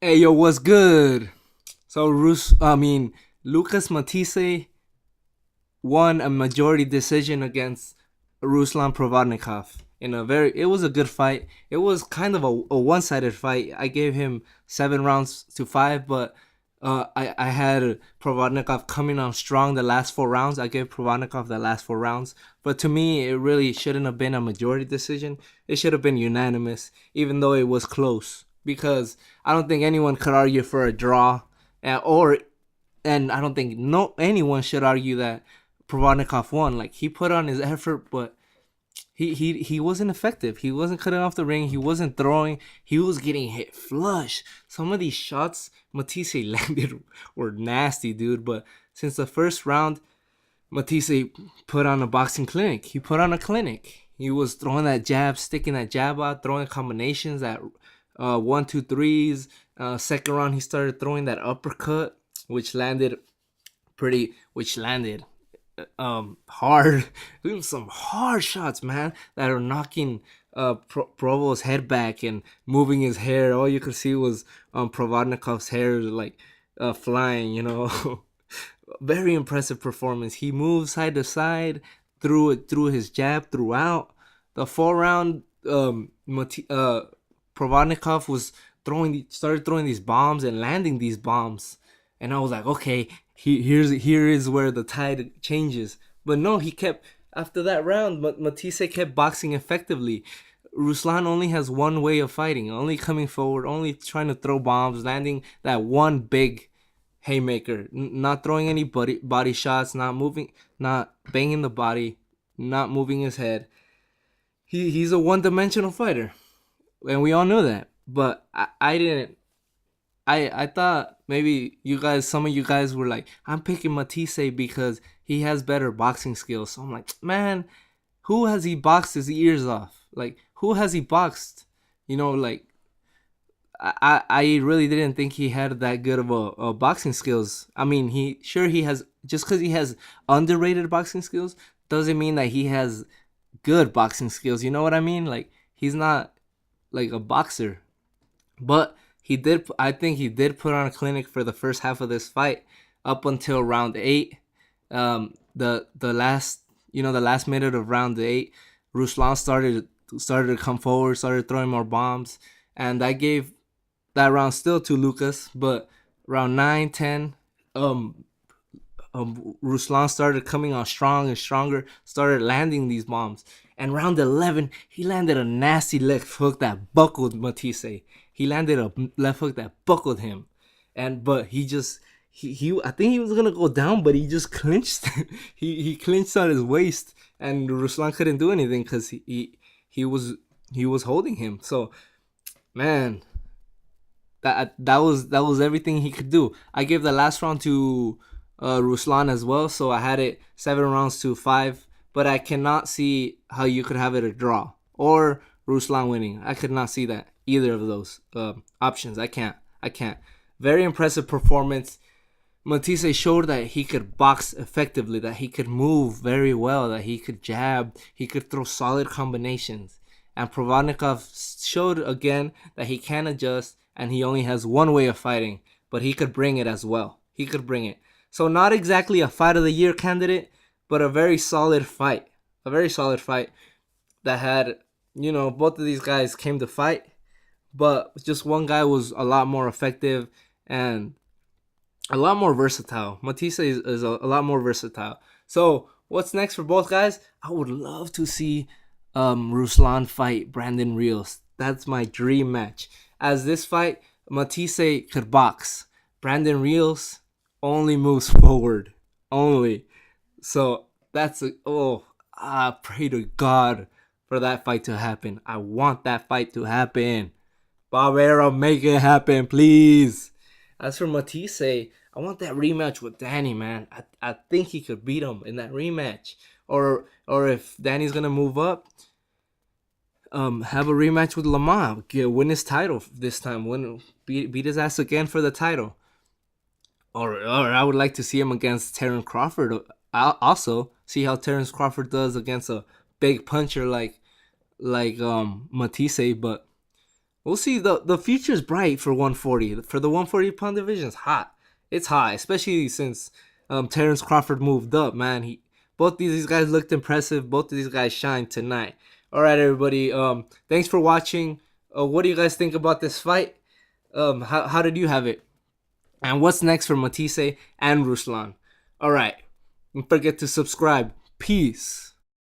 Hey yo, what's good? So Lucas Matthysse won a majority decision against Ruslan Provodnikov in a very. It was a good fight. It was kind of a one-sided fight. I gave him 7 rounds to 5, but I had Provodnikov coming on strong the last 4 rounds. I gave Provodnikov the last 4 rounds, but to me, it really shouldn't have been a majority decision. It should have been unanimous, even though it was close. Because I don't think anyone could argue for a draw, or and I don't think no anyone should argue that Provodnikov won. Like, he put on his effort, but he wasn't effective. He wasn't cutting off the ring. He wasn't throwing. He was getting hit flush. Some of these shots Matthysse landed were nasty, dude. But since the first round, Matthysse put on a boxing clinic. He put on a clinic. He was throwing that jab, sticking that jab out, throwing combinations that 1, 2, 3s. Second round, he started throwing that uppercut, which landed which landed hard. Some hard shots, man, that are knocking Provo's head back and moving his hair. All you could see was Provodnikov's hair, like flying, Very impressive performance. He moved side to side, threw his jab throughout the 4 round. Provodnikov was started throwing these bombs and landing these bombs, and I was like, okay, here is where the tide changes. But no, he kept after that round. Matthysse kept boxing effectively. Ruslan only has one way of fighting, only coming forward, only trying to throw bombs, landing that one big haymaker, not throwing any body shots, not moving, not banging the body, not moving his head. He's a one-dimensional fighter, and we all knew that. But I didn't. I thought maybe some of you guys were like, I'm picking Matthysse because he has better boxing skills. So I'm like, man, who has he boxed his ears off? Like, who has he boxed? Like, I really didn't think he had that good of a boxing skills. I mean, he has, just because he has underrated boxing skills doesn't mean that he has good boxing skills. You know what I mean? Like, he's not like a boxer, but he did. I think he did put on a clinic for the first half of this fight, up until round 8. The last minute of round 8, Ruslan started to come forward, started throwing more bombs, and I gave that round still to Lucas. But round 9, 10, Ruslan started coming on strong and stronger, started landing these bombs. And round 11, he landed a nasty left hook that buckled Matthysse. He landed a left hook that buckled him. But he just, I think he was going to go down, but he just clinched. he clinched on his waist, and Ruslan couldn't do anything because he was holding him. So, man, that was everything he could do. I gave the last round to Ruslan as well, so I had it 7 rounds to 5. But I cannot see how you could have it a draw or Ruslan winning. I could not see that, either of those options. I can't. Very impressive performance. Matthysse showed that he could box effectively, that he could move very well, that he could jab, he could throw solid combinations. And Provodnikov showed again that he can adjust, and he only has one way of fighting, but he could bring it as well. He could bring it. So not exactly a fight of the year candidate, but a very solid fight. A very solid fight that had, both of these guys came to fight, but just one guy was a lot more effective and a lot more versatile. Matthysse is a lot more versatile. So what's next for both guys? I would love to see Ruslan fight Brandon Rios. That's my dream match. As this fight, Matthysse could box. Brandon Rios only moves forward. Only. So I pray to God for that fight to happen. I want that fight to happen. Barbera, make it happen, please. As for Matthysse, I want that rematch with Danny, man. I think he could beat him in that rematch. Or if Danny's gonna move up, have a rematch with Lamar. Win his title this time. Beat his ass again for the title. Or I would like to see him against Terence Crawford. I'll also see how Terence Crawford does against a big puncher like Matthysse. But We'll see. The future's bright for 140. For the 140-pound division, it's hot. It's hot, especially since Terrence Crawford moved up. Man, both these guys looked impressive. Both of these guys shined tonight. All right, everybody. Thanks for watching. What do you guys think about this fight? How did you have it? And what's next for Matthysse and Ruslan? All right. Don't forget to subscribe. Peace.